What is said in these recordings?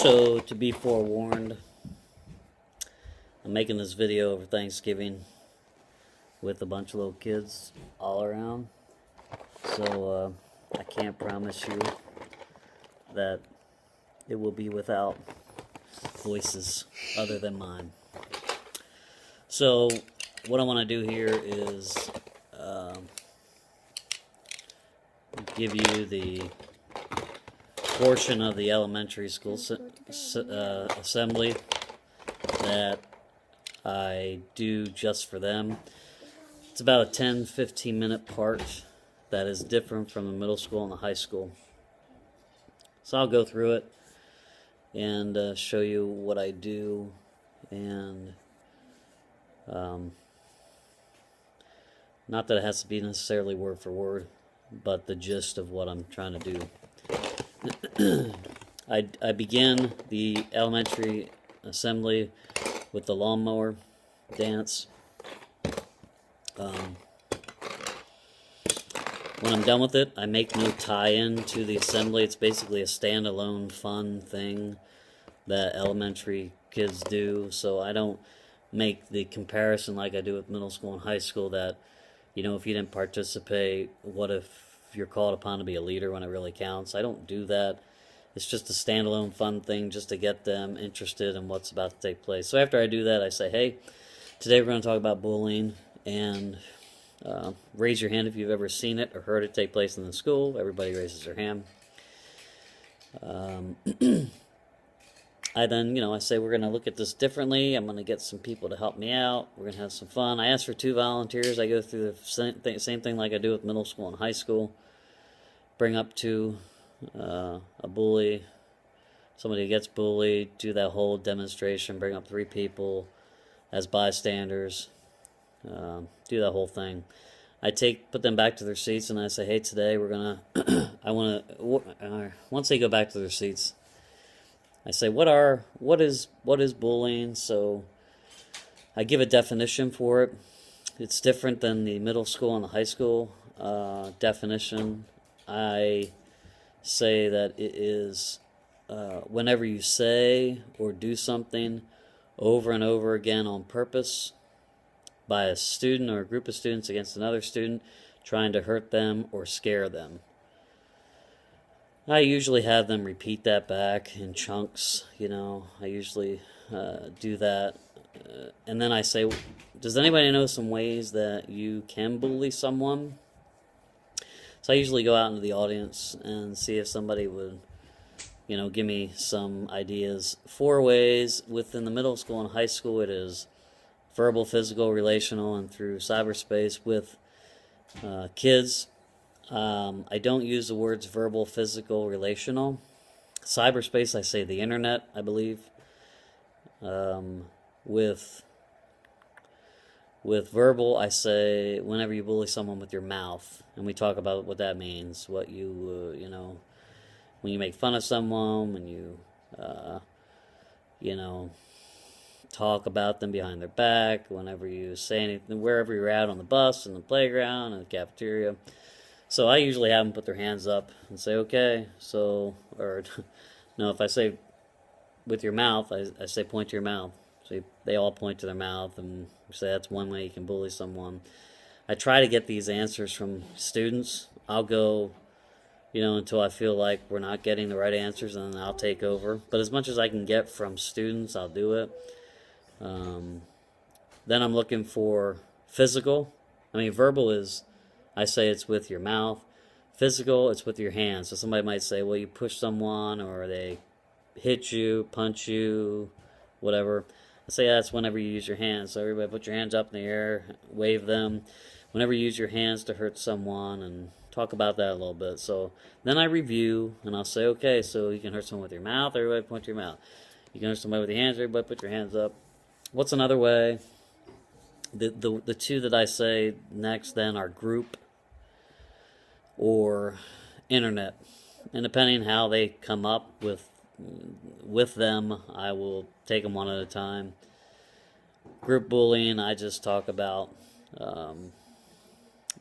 So, to be forewarned, I'm making this video over Thanksgiving with a bunch of little kids all around. So, I can't promise you that it will be without voices other than mine. So, what I want to do here is give you the portion of the elementary school assembly that I do just for them. It's about a 10-15 minute part that is different from the middle school and the high school. So I'll go through it and show you what I do, and not that it has to be necessarily word for word, but the gist of what I'm trying to do. I begin the elementary assembly with the lawnmower dance. When I'm done with it, I make no tie-in to the assembly. It's basically a standalone fun thing that elementary kids do, so I don't make the comparison like I do with middle school and high school that, you know, if you didn't participate, what if you're called upon to be a leader when it really counts? I don't do that. It's just a standalone fun thing just to get them interested in what's about to take place. So after I do that, I say, hey, today we're going to talk about bullying, and raise your hand if you've ever seen it or heard it take place in the school. Everybody raises their hand. I then, I say we're going to look at this differently. I'm going to get some people to help me out. We're going to have some fun. I ask for 2 volunteers. I go through the same thing like I do with middle school and high school. Bring up to a bully, somebody who gets bullied, do that whole demonstration, bring up 3 people as bystanders, do that whole thing. I put them back to their seats, and I say, hey, today we're going to, once they go back to their seats, I say, what is bullying? So I give a definition for it. It's different than the middle school and the high school definition. I say that it is whenever you say or do something over and over again on purpose by a student or a group of students against another student, trying to hurt them or scare them. I usually have them repeat that back in chunks, I usually do that. And then I say, does anybody know some ways that you can bully someone? So I usually go out into the audience and see if somebody would, give me some ideas. 4 ways within the middle school and high school. It is verbal, physical, relational, and through cyberspace with kids. I don't use the words verbal, physical, relational. Cyberspace, I say the internet, I believe. With verbal, I say whenever you bully someone with your mouth, and we talk about what that means. What you, when you make fun of someone, when you, talk about them behind their back, whenever you say anything, wherever you're at on the bus, in the playground, in the cafeteria. So I usually have them put their hands up and say, okay, so, or, no, if I say with your mouth, I say point to your mouth. So they all point to their mouth and say that's one way you can bully someone. I try to get these answers from students. I'll go, until I feel like we're not getting the right answers, and then I'll take over. But as much as I can get from students, I'll do it. Then I'm looking for physical. Verbal is, I say it's with your mouth. Physical, it's with your hands. So somebody might say, well, you push someone, or they hit you, punch you, whatever. I say that's whenever you use your hands. So everybody put your hands up in the air, wave them. Whenever you use your hands to hurt someone, and talk about that a little bit. So then I review, and I'll say, okay, so you can hurt someone with your mouth, everybody point to your mouth. You can hurt somebody with your hands, everybody put your hands up. What's another way? The 2 that I say next then are group or internet. And depending how they come up with them, I will take them one at a time. Group bullying, I just talk about,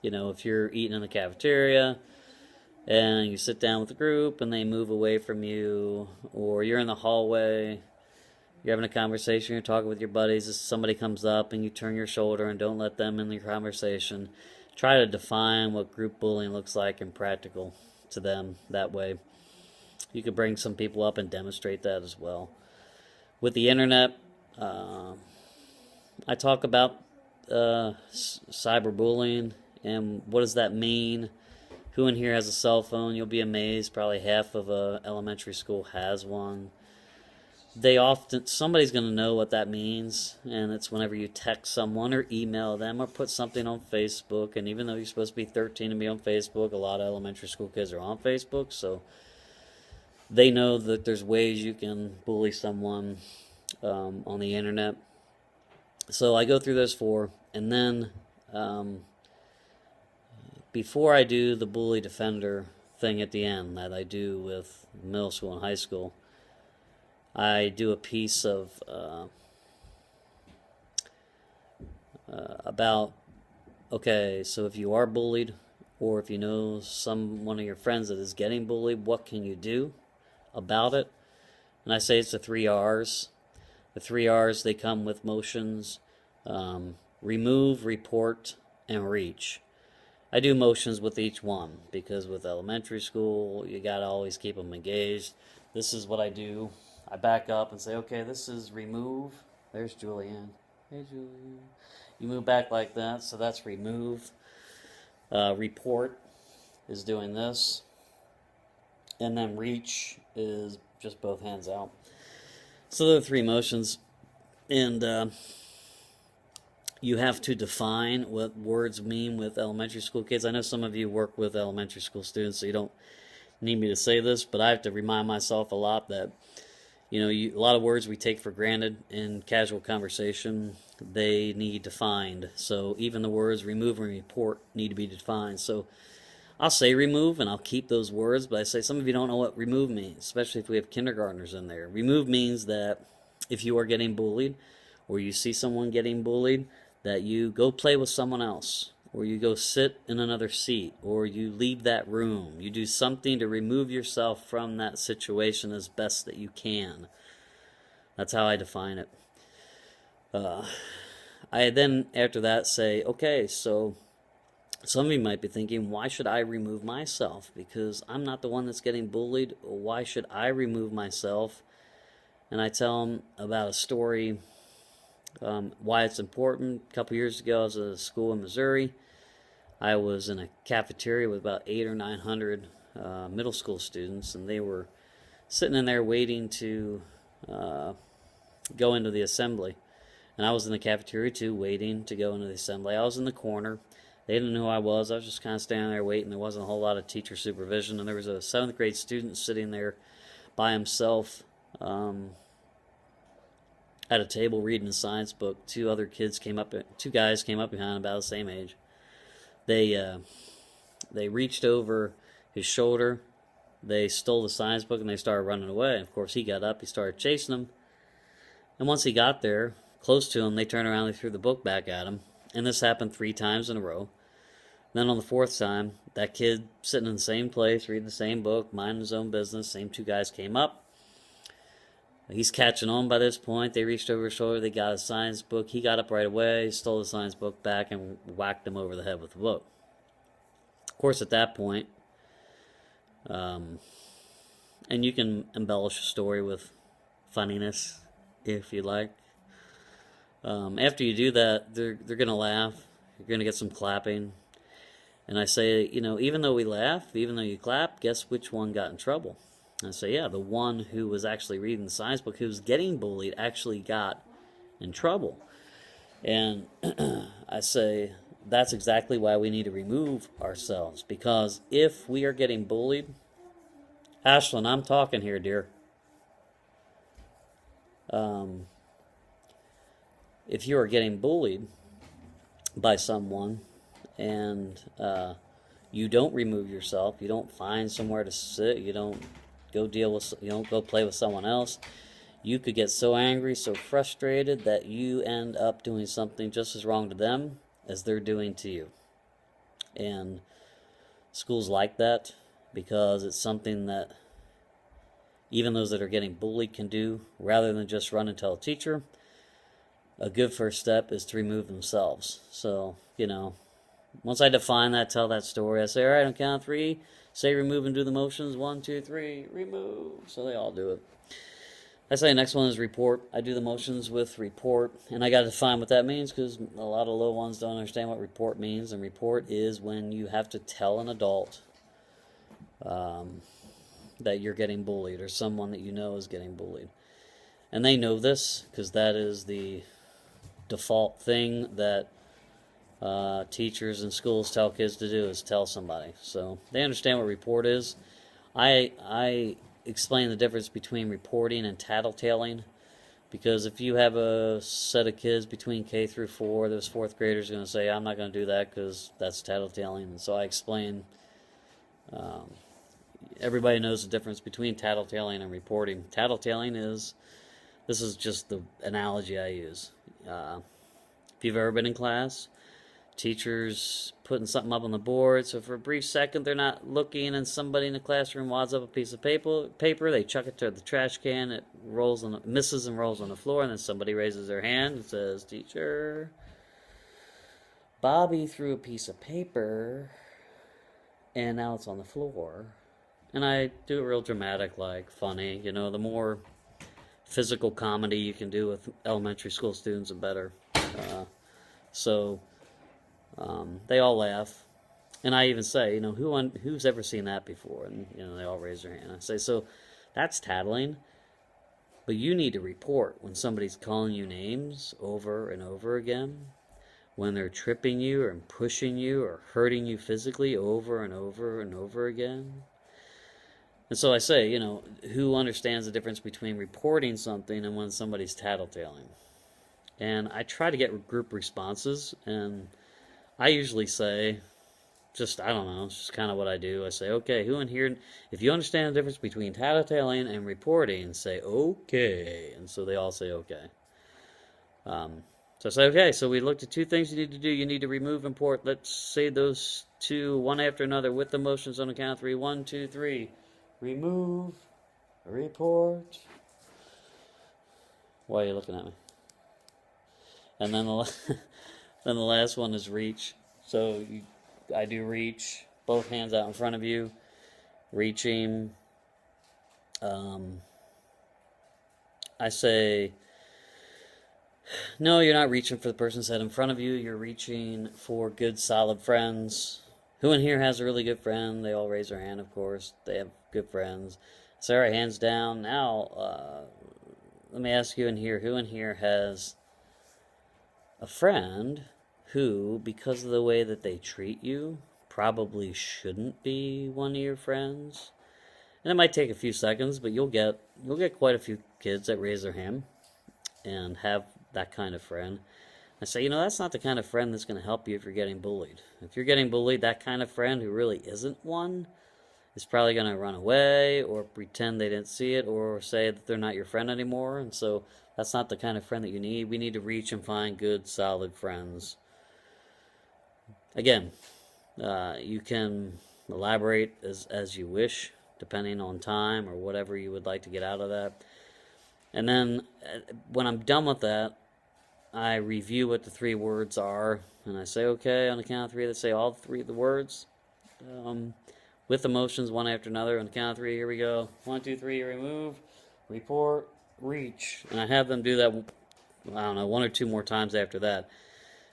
if you're eating in the cafeteria and you sit down with the group and they move away from you, or you're in the hallway, you're having a conversation, you're talking with your buddies, somebody comes up and you turn your shoulder and don't let them in your conversation. Try to define what group bullying looks like and practical to them that way. You could bring some people up and demonstrate that as well. With the internet, I talk about cyberbullying and what does that mean. Who in here has a cell phone? You'll be amazed. Probably half of a elementary school has one. Somebody's going to know what that means, and it's whenever you text someone or email them or put something on Facebook. And even though you're supposed to be 13 and be on Facebook, a lot of elementary school kids are on Facebook, so they know that there's ways you can bully someone on the internet. So I go through those 4, and then before I do the bully defender thing at the end that I do with middle school and high school, I do a piece of about, okay, so if you are bullied, or if you know one of your friends that is getting bullied, what can you do about it? And I say it's the 3 R's. The 3 R's, they come with motions: remove, report, and reach. I do motions with each one because with elementary school, you got to always keep them engaged. This is what I do. I back up and say, okay, this is remove. There's Julianne. Hey, Julianne. You move back like that, so that's remove. Report is doing this. And then reach is just both hands out. So there are 3 motions. And you have to define what words mean with elementary school kids. I know some of you work with elementary school students, so you don't need me to say this, but I have to remind myself a lot that a lot of words we take for granted in casual conversation, they need defined. So even the words remove and report need to be defined. So I'll say remove and I'll keep those words, but I say some of you don't know what remove means, especially if we have kindergartners in there. Remove means that if you are getting bullied or you see someone getting bullied, that you go play with someone else, or you go sit in another seat, or you leave that room. You do something to remove yourself from that situation as best that you can. That's how I define it. I then, after that, say, okay, so some of you might be thinking, why should I remove myself? Because I'm not the one that's getting bullied. Why should I remove myself? And I tell them about a story, why it's important. A couple years ago, I was at a school in Missouri. I was in a cafeteria with about 800 or 900 middle school students, and they were sitting in there waiting to go into the assembly. And I was in the cafeteria too, waiting to go into the assembly. I was in the corner. They didn't know who I was. I was just kind of standing there waiting. There wasn't a whole lot of teacher supervision, and there was a 7th grade student sitting there by himself at a table reading a science book. 2 guys came up behind him about the same age. They reached over his shoulder, they stole the science book, and they started running away. And of course, he got up, he started chasing them. And once he got there, close to him, they turned around and threw the book back at him. And this happened 3 times in a row. Then on the 4th time, that kid sitting in the same place, reading the same book, minding his own business, same 2 guys came up. He's catching on by this point. They reached over his shoulder, they got his science book. He got up right away, stole the science book back, and whacked him over the head with the book. Of course, at that point, and you can embellish a story with funniness if you like. After you do that, they're going to laugh. You're going to get some clapping. And I say, even though we laugh, even though you clap, guess which one got in trouble? And I say, yeah, the one who was actually reading the science book, who was getting bullied, actually got in trouble. And I say, that's exactly why we need to remove ourselves. Because if we are getting bullied, Ashlyn, I'm talking here, dear. If you are getting bullied by someone and you don't remove yourself, you don't find somewhere to sit, you don't go play with someone else, you could get so angry, so frustrated that you end up doing something just as wrong to them as they're doing to you. And schools like that. because it's something that even those that are getting bullied can do rather than just run and tell a teacher. A good first step is to remove themselves. So, once I define that, tell that story, I say, all right, on count of three, say remove and do the motions. 1, 2, 3, remove. So they all do it. I say next one is report. I do the motions with report, and I got to define what that means because a lot of low ones don't understand what report means. And report is when you have to tell an adult that you're getting bullied or someone that you know is getting bullied. And they know this because that is the default thing that teachers and schools tell kids to do is tell somebody. So they understand what report is. I explain the difference between reporting and tattletaling, because if you have a set of kids between K through 4, those 4th graders are going to say, I'm not going to do that because that's tattletaling. And so I explain, everybody knows the difference between tattletaling and reporting. Tattletaling is, this is just the analogy I use. If you've ever been in class, teachers putting something up on the board, so for a brief second they're not looking and somebody in the classroom wads up a piece of paper, they chuck it to the trash can, it misses and rolls on the floor, and then somebody raises their hand and says, teacher, Bobby threw a piece of paper and now it's on the floor. And I do it real dramatic, like funny, the more physical comedy you can do with elementary school students, the better. They all laugh. And I even say, who's ever seen that before? And, they all raise their hand. I say, so that's tattling, but you need to report when somebody's calling you names over and over again, when they're tripping you or pushing you or hurting you physically over and over and over again. And so I say, who understands the difference between reporting something and when somebody's tattletaling? And I try to get group responses, and I usually say, it's just kind of what I do. I say, okay, who in here, if you understand the difference between tattletaling and reporting, say, okay. And so they all say, okay. So I say, okay, so we looked at 2 things you need to do. You need to remove and report. Let's say those 2, one after another, with the motions on the count of 3. 1, 2, 3. Remove, report. Why are you looking at me? And then then the last one is reach. So I do reach, both hands out in front of you, reaching. I say, no, you're not reaching for the person's head in front of you. You're reaching for good, solid friends. Who in here has a really good friend? They all raise their hand, of course. They have good friends. So, all right, hands down. Now, let me ask you in here, who in here has a friend who, because of the way that they treat you, probably shouldn't be one of your friends? And it might take a few seconds, but you'll get quite a few kids that raise their hand and have that kind of friend. I say, that's not the kind of friend that's going to help you if you're getting bullied. If you're getting bullied, that kind of friend who really isn't one is probably going to run away or pretend they didn't see it or say that they're not your friend anymore. And so that's not the kind of friend that you need. We need to reach and find good, solid friends. Again, you can elaborate as you wish, depending on time or whatever you would like to get out of that. And then when I'm done with that, I review what the 3 words are, and I say, okay, on the count of 3, let's say all 3 of the words, with emotions, one after another. On the count of 3, here we go. 1, 2, 3, remove, report, reach. And I have them do that, 1 or 2 more times after that.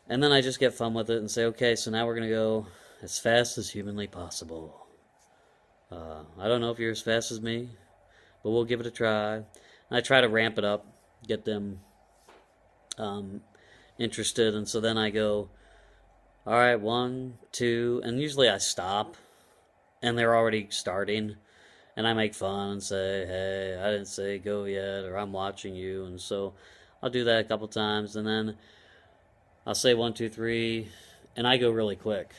And then I just get fun with it and say, okay, so now we're going to go as fast as humanly possible. I don't know if you're as fast as me, but we'll give it a try. And I try to ramp it up, get them interested, and so then I go, all right, 1, 2, and usually I stop, and they're already starting, and I make fun and say, hey, I didn't say go yet, or I'm watching you, and so I'll do that a couple times, and then I'll say 1, 2, 3, and I go really quick.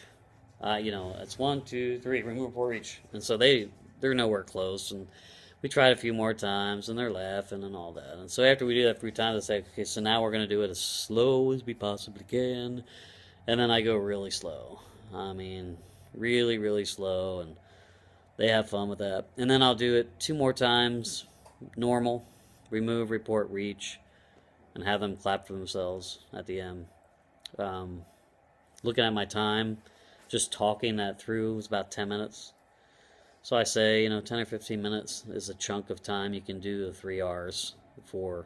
It's 1, 2, 3, remove or reach, and so they're nowhere close, and we tried a few more times, and they're laughing and all that. And so after we do that a few times, I say, okay, so now we're going to do it as slow as we possibly can. And then I go really slow. I mean, really, really slow. And they have fun with that. And then I'll do it 2 more times, normal, remove, report, reach, and have them clap for themselves at the end. Looking at my time, just talking that through was about 10 minutes. So I say, 10 or 15 minutes is a chunk of time you can do the 3 R's for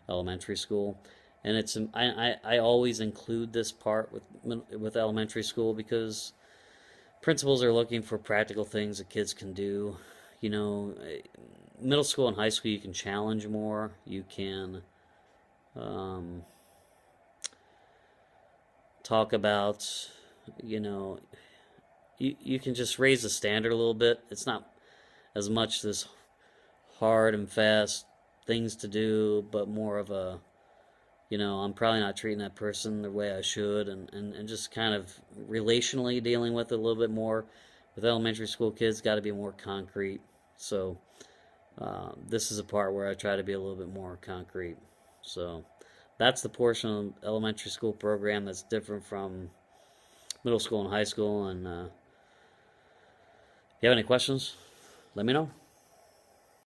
elementary school. And I always include this part with elementary school because principals are looking for practical things that kids can do. Middle school and high school you can challenge more. You can talk about, you can just raise the standard a little bit. It's not as much this hard and fast things to do, but more of a, I'm probably not treating that person the way I should, and just kind of relationally dealing with it a little bit more. With elementary school kids, got to be more concrete. So this is a part where I try to be a little bit more concrete. So that's the portion of the elementary school program that's different from middle school and high school. And if you have any questions, let me know.